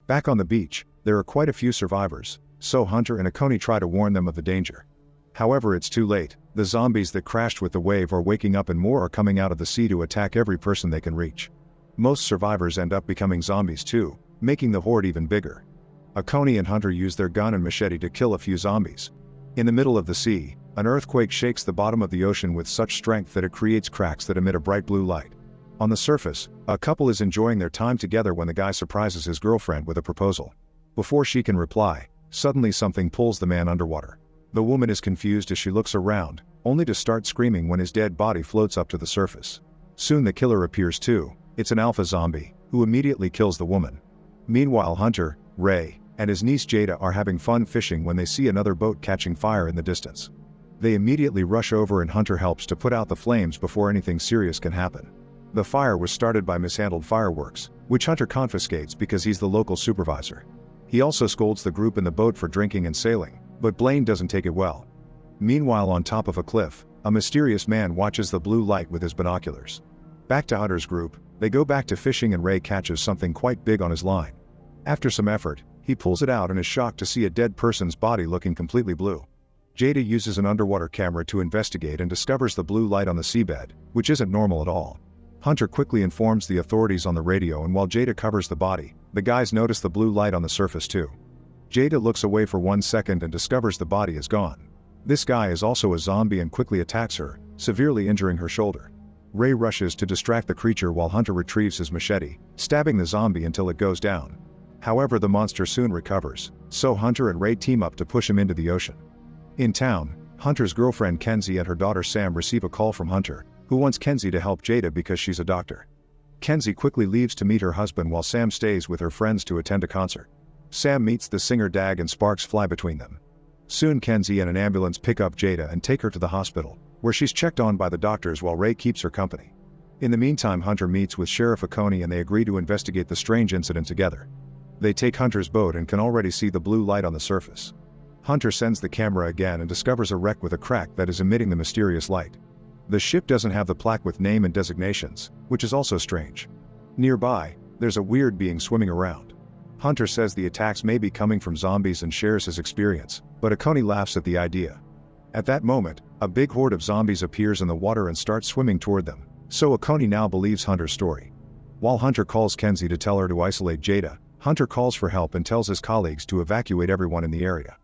Back on the beach, there are quite a few survivors, so Hunter and Akoni try to warn them of the danger. However, it's too late. The zombies that crashed with the wave are waking up and more are coming out of the sea to attack every person they can reach. Most survivors end up becoming zombies too, making the horde even bigger. Akoni and Hunter use their gun and machete to kill a few zombies. In the middle of the sea, an earthquake shakes the bottom of the ocean with such strength that it creates cracks that emit a bright blue light. On the surface, a couple is enjoying their time together when the guy surprises his girlfriend with a proposal. Before she can reply, suddenly something pulls the man underwater. The woman is confused as she looks around, only to start screaming when his dead body floats up to the surface. Soon the killer appears too. It's an alpha zombie, who immediately kills the woman. Meanwhile, Hunter, Ray, and his niece Jada are having fun fishing when they see another boat catching fire in the distance. They immediately rush over and Hunter helps to put out the flames before anything serious can happen. The fire was started by mishandled fireworks, which Hunter confiscates because he's the local supervisor. He also scolds the group in the boat for drinking and sailing, but Blaine doesn't take it well. Meanwhile, on top of a cliff, a mysterious man watches the blue light with his binoculars. Back to Hunter's group, they go back to fishing and Ray catches something quite big on his line. After some effort, he pulls it out and is shocked to see a dead person's body looking completely blue. Jada uses an underwater camera to investigate and discovers the blue light on the seabed, which isn't normal at all. Hunter quickly informs the authorities on the radio, and while Jada covers the body, the guys notice the blue light on the surface too. Jada looks away for 1 second and discovers the body is gone. This guy is also a zombie and quickly attacks her, severely injuring her shoulder. Ray rushes to distract the creature while Hunter retrieves his machete, stabbing the zombie until it goes down. However, the monster soon recovers, so Hunter and Ray team up to push him into the ocean. In town, Hunter's girlfriend Kenzie and her daughter Sam receive a call from Hunter, who wants Kenzie to help Jada because she's a doctor. Kenzie quickly leaves to meet her husband while Sam stays with her friends to attend a concert. Sam meets the singer Dag and sparks fly between them. Soon Kenzie and an ambulance pick up Jada and take her to the hospital, where she's checked on by the doctors while Ray keeps her company. In the meantime, Hunter meets with Sheriff Akoni and they agree to investigate the strange incident together. They take Hunter's boat and can already see the blue light on the surface. Hunter sends the camera again and discovers a wreck with a crack that is emitting the mysterious light. The ship doesn't have the plaque with name and designations, which is also strange. Nearby, there's a weird being swimming around. Hunter says the attacks may be coming from zombies and shares his experience, but Akoni laughs at the idea. At that moment, a big horde of zombies appears in the water and starts swimming toward them, so Akoni now believes Hunter's story. While Hunter calls Kenzie to tell her to isolate Jada, Hunter calls for help and tells his colleagues to evacuate everyone in the area.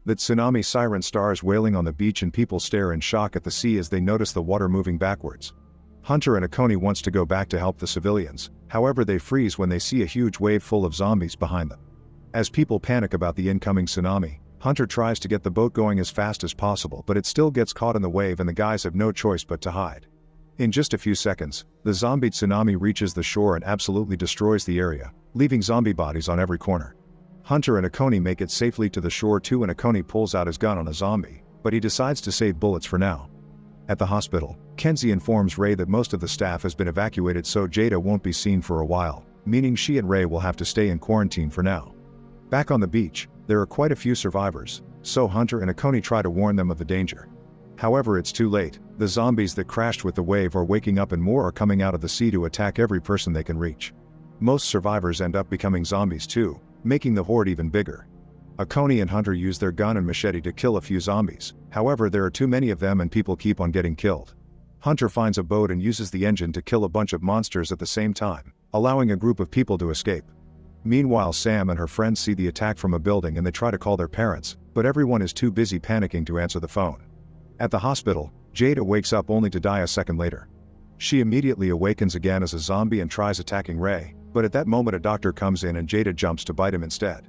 The tsunami siren stars wailing on the beach and people stare in shock at the sea as they notice the water moving backwards. Hunter and Akoni wants to go back to help the civilians, however they freeze when they see a huge wave full of zombies behind them. As people panic about the incoming tsunami, Hunter tries to get the boat going as fast as possible, but it still gets caught in the wave and the guys have no choice but to hide. In just a few seconds, the zombie tsunami reaches the shore and absolutely destroys the area, leaving zombie bodies on every corner. Hunter and Akoni make it safely to the shore too, and Akoni pulls out his gun on a zombie, but he decides to save bullets for now. At the hospital, Kenzie informs Ray that most of the staff has been evacuated, so Jada won't be seen for a while, meaning she and Ray will have to stay in quarantine for now. Back on the beach, there are quite a few survivors, so Hunter and Akoni try to warn them of the danger. However, it's too late. The zombies that crashed with the wave are waking up and more are coming out of the sea to attack every person they can reach. Most survivors end up becoming zombies too, making the horde even bigger. Akoni and Hunter use their gun and machete to kill a few zombies, however there are too many of them and people keep on getting killed. Hunter finds a boat and uses the engine to kill a bunch of monsters at the same time, allowing a group of people to escape. Meanwhile, Sam and her friends see the attack from a building and they try to call their parents, but everyone is too busy panicking to answer the phone. At the hospital, Jada wakes up only to die a second later. She immediately awakens again as a zombie and tries attacking Ray, but at that moment a doctor comes in and Jada jumps to bite him instead.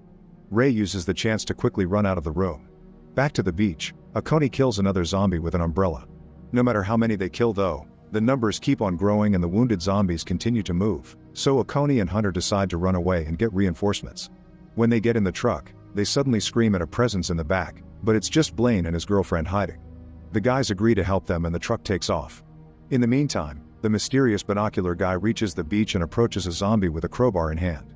Ray uses the chance to quickly run out of the room. Back to the beach, Akoni kills another zombie with an umbrella. No matter how many they kill though, the numbers keep on growing and the wounded zombies continue to move, so Akoni and Hunter decide to run away and get reinforcements. When they get in the truck, they suddenly scream at a presence in the back, but it's just Blaine and his girlfriend hiding. The guys agree to help them and the truck takes off. In the meantime, the mysterious binocular guy reaches the beach and approaches a zombie with a crowbar in hand.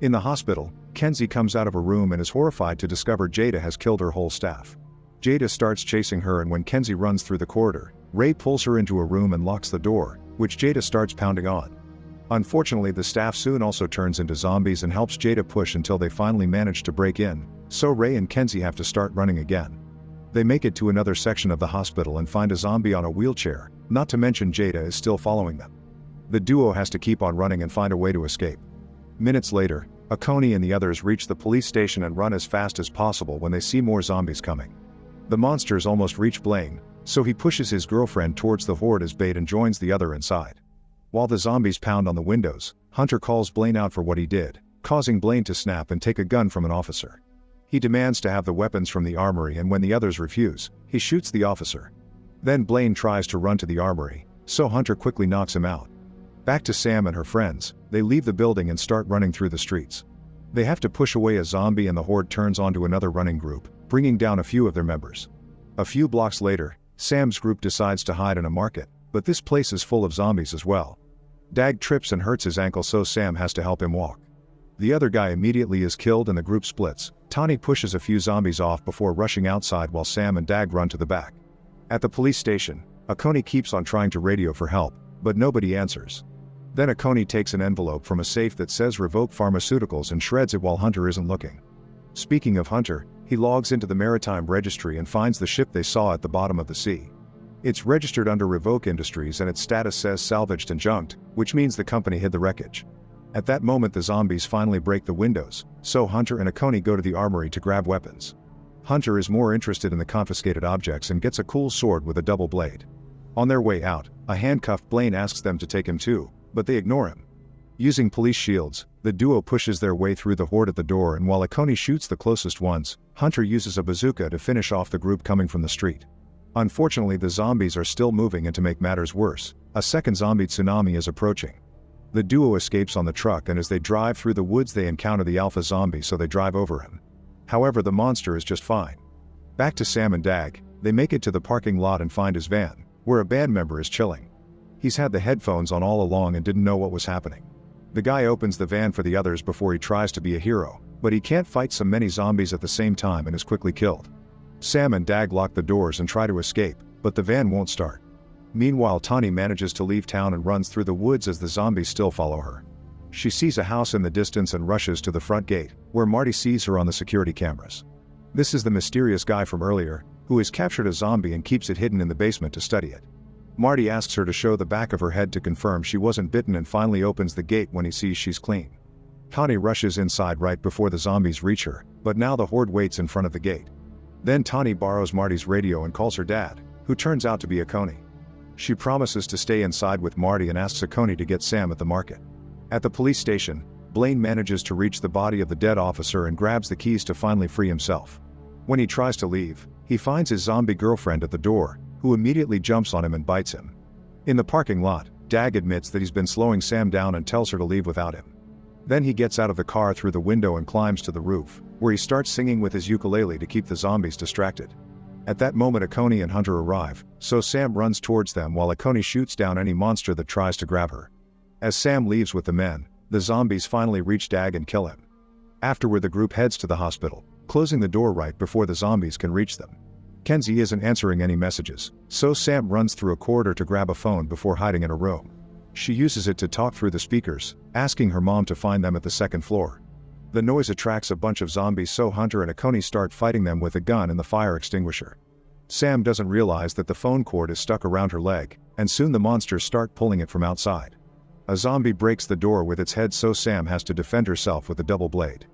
In the hospital, Kenzie comes out of a room and is horrified to discover Jada has killed her whole staff. Jada starts chasing her, and when Kenzie runs through the corridor, Ray pulls her into a room and locks the door, which Jada starts pounding on. Unfortunately, the staff soon also turns into zombies and helps Jada push until they finally manage to break in, so Ray and Kenzie have to start running again. They make it to another section of the hospital and find a zombie on a wheelchair, not to mention Jada is still following them. The duo has to keep on running and find a way to escape. Minutes later, Akoni and the others reach the police station and run as fast as possible when they see more zombies coming. The monsters almost reach Blaine, so he pushes his girlfriend towards the horde as bait and joins the other inside. While the zombies pound on the windows, Hunter calls Blaine out for what he did, causing Blaine to snap and take a gun from an officer. He demands to have the weapons from the armory, and when the others refuse, he shoots the officer. Then Blaine tries to run to the armory, so Hunter quickly knocks him out. Back to Sam and her friends, they leave the building and start running through the streets. They have to push away a zombie and the horde turns onto another running group, bringing down a few of their members. A few blocks later, Sam's group decides to hide in a market, but this place is full of zombies as well. Dag trips and hurts his ankle, so Sam has to help him walk. The other guy immediately is killed and the group splits. Tani pushes a few zombies off before rushing outside while Sam and Dag run to the back. At the police station, Akoni keeps on trying to radio for help, but nobody answers. Then Akoni takes an envelope from a safe that says Revoke Pharmaceuticals and shreds it while Hunter isn't looking. Speaking of Hunter, he logs into the maritime registry and finds the ship they saw at the bottom of the sea. It's registered under Revoke Industries and its status says salvaged and junked, which means the company hid the wreckage. At that moment the zombies finally break the windows, so Hunter and Akoni go to the armory to grab weapons. Hunter is more interested in the confiscated objects and gets a cool sword with a double blade. On their way out, a handcuffed Blaine asks them to take him too, but they ignore him. Using police shields, the duo pushes their way through the horde at the door, and while Akoni shoots the closest ones, Hunter uses a bazooka to finish off the group coming from the street. Unfortunately, the zombies are still moving, and to make matters worse, a second zombie tsunami is approaching. The duo escapes on the truck, and as they drive through the woods they encounter the alpha zombie, so they drive over him. However, the monster is just fine. Back to Sam and Dag, they make it to the parking lot and find his van, where a band member is chilling. He's had the headphones on all along and didn't know what was happening. The guy opens the van for the others before he tries to be a hero, but he can't fight so many zombies at the same time and is quickly killed. Sam and Dag lock the doors and try to escape, but the van won't start. Meanwhile, Tani manages to leave town and runs through the woods as the zombies still follow her. She sees a house in the distance and rushes to the front gate, where Marty sees her on the security cameras. This is the mysterious guy from earlier, who has captured a zombie and keeps it hidden in the basement to study it. Marty asks her to show the back of her head to confirm she wasn't bitten and finally opens the gate when he sees she's clean. Tani rushes inside right before the zombies reach her, but now the horde waits in front of the gate. Then Tani borrows Marty's radio and calls her dad, who turns out to be Akoni. She promises to stay inside with Marty and asks Akoni to get Sam at the market. At the police station, Blaine manages to reach the body of the dead officer and grabs the keys to finally free himself. When he tries to leave, he finds his zombie girlfriend at the door, who immediately jumps on him and bites him. In the parking lot, Dag admits that he's been slowing Sam down and tells her to leave without him. Then he gets out of the car through the window and climbs to the roof, where he starts singing with his ukulele to keep the zombies distracted. At that moment Akoni and Hunter arrive, so Sam runs towards them while Akoni shoots down any monster that tries to grab her. As Sam leaves with the men, the zombies finally reach Dag and kill him. Afterward the group heads to the hospital, closing the door right before the zombies can reach them. Kenzie isn't answering any messages, so Sam runs through a corridor to grab a phone before hiding in a room. She uses it to talk through the speakers, asking her mom to find them at the second floor. The noise attracts a bunch of zombies, so Hunter and Akoni start fighting them with a gun and the fire extinguisher. Sam doesn't realize that the phone cord is stuck around her leg, and soon the monsters start pulling it from outside. A zombie breaks the door with its head, so Sam has to defend herself with a double blade.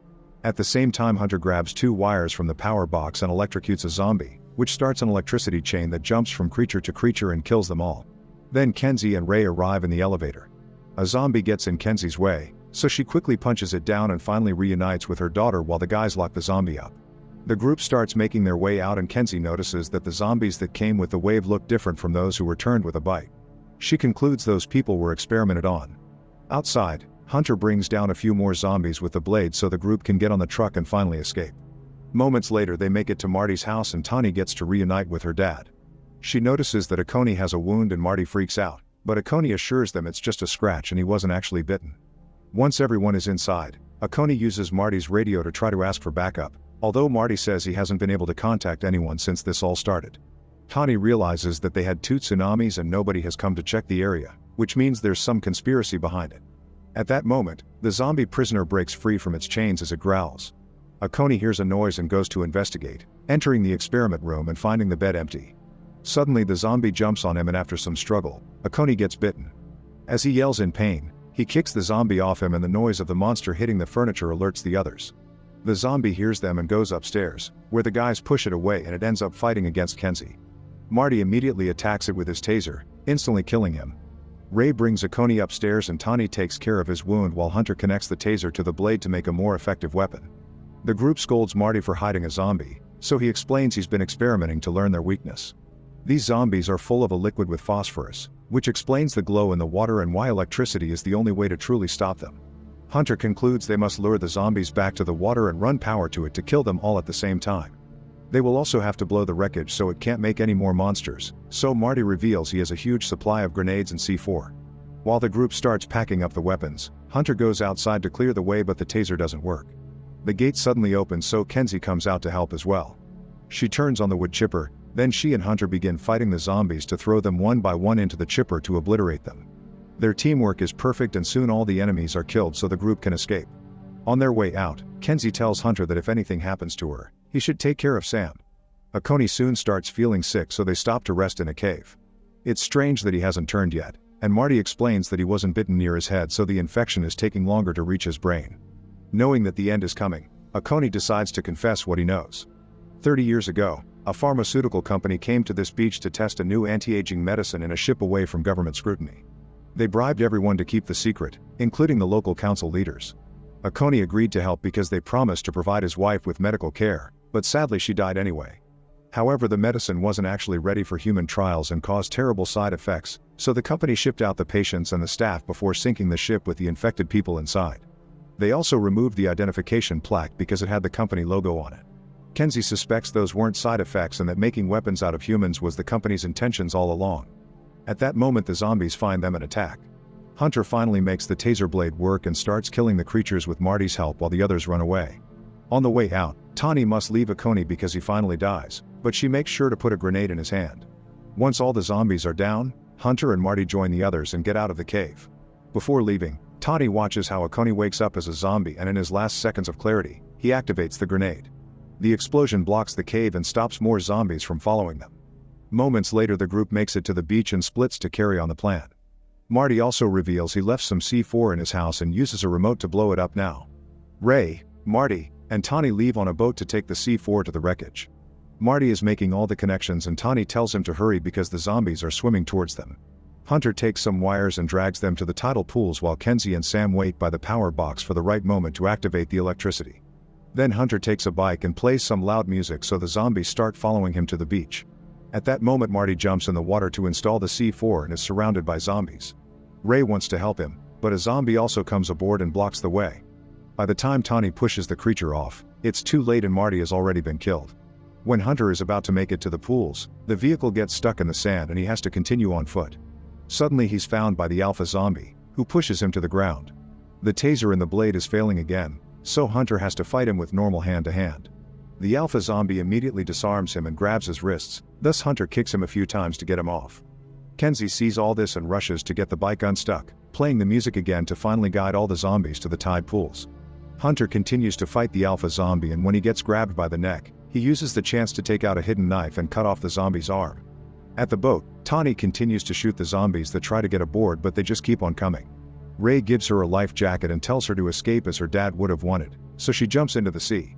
At the same time, Hunter grabs 2 wires from the power box and electrocutes a zombie, which starts an electricity chain that jumps from creature to creature and kills them all. Then Kenzie and Ray arrive in the elevator. A zombie gets in Kenzie's way, so she quickly punches it down and finally reunites with her daughter while the guys lock the zombie up. The group starts making their way out and Kenzie notices that the zombies that came with the wave look different from those who returned with a bite. She concludes those people were experimented on. Outside, Hunter brings down a few more zombies with the blade so the group can get on the truck and finally escape. Moments later they make it to Marty's house and Tani gets to reunite with her dad. She notices that Akoni has a wound and Marty freaks out, but Akoni assures them it's just a scratch and he wasn't actually bitten. Once everyone is inside, Akoni uses Marty's radio to try to ask for backup, although Marty says he hasn't been able to contact anyone since this all started. Tani realizes that they had 2 tsunamis and nobody has come to check the area, which means there's some conspiracy behind it. At that moment, the zombie prisoner breaks free from its chains as it growls. Akoni hears a noise and goes to investigate, entering the experiment room and finding the bed empty. Suddenly the zombie jumps on him and after some struggle, Akoni gets bitten. As he yells in pain, he kicks the zombie off him and the noise of the monster hitting the furniture alerts the others. The zombie hears them and goes upstairs, where the guys push it away and it ends up fighting against Kenzie. Marty immediately attacks it with his taser, instantly killing him. Ray brings Akoni upstairs and Tani takes care of his wound while Hunter connects the taser to the blade to make a more effective weapon. The group scolds Marty for hiding a zombie, so he explains he's been experimenting to learn their weakness. These zombies are full of a liquid with phosphorus, which explains the glow in the water and why electricity is the only way to truly stop them. Hunter concludes they must lure the zombies back to the water and run power to it to kill them all at the same time. They will also have to blow the wreckage so it can't make any more monsters, so Marty reveals he has a huge supply of grenades and C4. While the group starts packing up the weapons, Hunter goes outside to clear the way but the taser doesn't work. The gate suddenly opens so Kenzie comes out to help as well. She turns on the wood chipper, then she and Hunter begin fighting the zombies to throw them one by one into the chipper to obliterate them. Their teamwork is perfect and soon all the enemies are killed so the group can escape. On their way out, Kenzie tells Hunter that if anything happens to her, he should take care of Sam. Akoni soon starts feeling sick so they stop to rest in a cave. It's strange that he hasn't turned yet, and Marty explains that he wasn't bitten near his head so the infection is taking longer to reach his brain. Knowing that the end is coming, Akoni decides to confess what he knows. 30 years ago, a pharmaceutical company came to this beach to test a new anti-aging medicine in a ship away from government scrutiny. They bribed everyone to keep the secret, including the local council leaders. Akoni agreed to help because they promised to provide his wife with medical care, but sadly she died anyway. However, the medicine wasn't actually ready for human trials and caused terrible side effects, so the company shipped out the patients and the staff before sinking the ship with the infected people inside. They also removed the identification plaque because it had the company logo on it. Kenzie suspects those weren't side effects and that making weapons out of humans was the company's intentions all along. At that moment the zombies find them and attack. Hunter finally makes the taser blade work and starts killing the creatures with Marty's help while the others run away. On the way out, Tani must leave Akoni because he finally dies, but she makes sure to put a grenade in his hand. Once all the zombies are down, Hunter and Marty join the others and get out of the cave. Before leaving, Tani watches how Akoni wakes up as a zombie and in his last seconds of clarity, he activates the grenade. The explosion blocks the cave and stops more zombies from following them. Moments later the group makes it to the beach and splits to carry on the plan. Marty also reveals he left some C4 in his house and uses a remote to blow it up now. Ray, Marty, and Tani leave on a boat to take the C4 to the wreckage. Marty is making all the connections and Tani tells him to hurry because the zombies are swimming towards them. Hunter takes some wires and drags them to the tidal pools while Kenzie and Sam wait by the power box for the right moment to activate the electricity. Then Hunter takes a bike and plays some loud music so the zombies start following him to the beach. At that moment Marty jumps in the water to install the C4 and is surrounded by zombies. Ray wants to help him, but a zombie also comes aboard and blocks the way. By the time Tani pushes the creature off, it's too late and Marty has already been killed. When Hunter is about to make it to the pools, the vehicle gets stuck in the sand and he has to continue on foot. Suddenly he's found by the alpha zombie, who pushes him to the ground. The taser in the blade is failing again, so Hunter has to fight him with normal hand-to-hand. The alpha zombie immediately disarms him and grabs his wrists, thus Hunter kicks him a few times to get him off. Kenzie sees all this and rushes to get the bike unstuck, playing the music again to finally guide all the zombies to the tide pools. Hunter continues to fight the alpha zombie and when he gets grabbed by the neck, he uses the chance to take out a hidden knife and cut off the zombie's arm. At the boat, Tani continues to shoot the zombies that try to get aboard but they just keep on coming. Ray gives her a life jacket and tells her to escape as her dad would have wanted, so she jumps into the sea.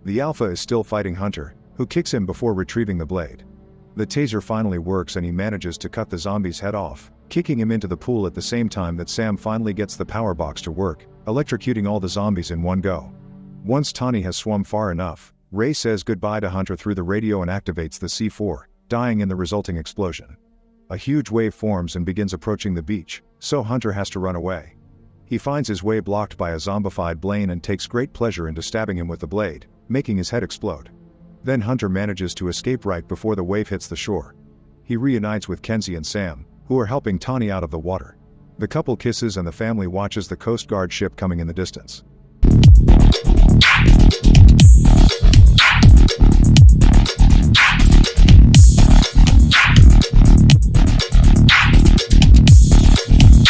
The alpha is still fighting Hunter, who kicks him before retrieving the blade. The taser finally works and he manages to cut the zombie's head off, kicking him into the pool at the same time that Sam finally gets the power box to work, electrocuting all the zombies in one go. Once Tani has swum far enough, Ray says goodbye to Hunter through the radio and activates the C4, dying in the resulting explosion. A huge wave forms and begins approaching the beach, so Hunter has to run away. He finds his way blocked by a zombified Blaine and takes great pleasure into stabbing him with the blade, making his head explode. Then Hunter manages to escape right before the wave hits the shore. He reunites with Kenzie and Sam, who are helping Tani out of the water. The couple kisses and the family watches the Coast Guard ship coming in the distance.